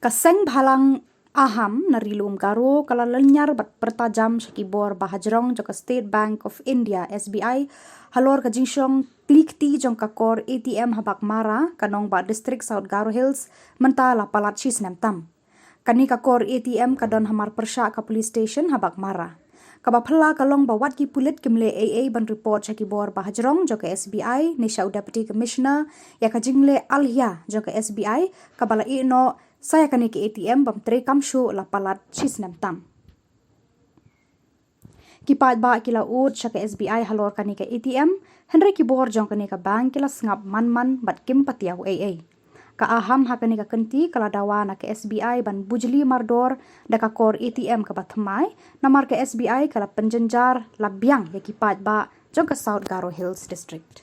Kaseng bhalang aham narilum garo kala lenyar bat pertajam Khubor bahajrong joka State Bank of India SBI halor ka Shong klikti jong kakor ATM ha Baghmara kanong ba district South Garo Hills menta la palat Shisnem tam. Kani kakor ATM kadon hamar persya ka police station ha Baghmara. Kaba phela kalong bawat ki pulit kimle AA ban report Khubor bahajrong joka SBI NEHU Deputy Commissioner ya ka jingle alhia joka SBI kabala ino saya kani ke ATM bam tre kamshu la palat Shisnem tam. Kipat ba kila ut syaka SBI halor kani ke ATM Henry Khubor jong kani ka bank kila sngap man bat kim patiaw AA. Ka aham ha kani ka kenti kala dawa na ke SBI ban bujli mardor da ka kor ATM ka batmai namar ke SBI kala penjenjar labyang ya kipat ba jong ka South Garo Hills District.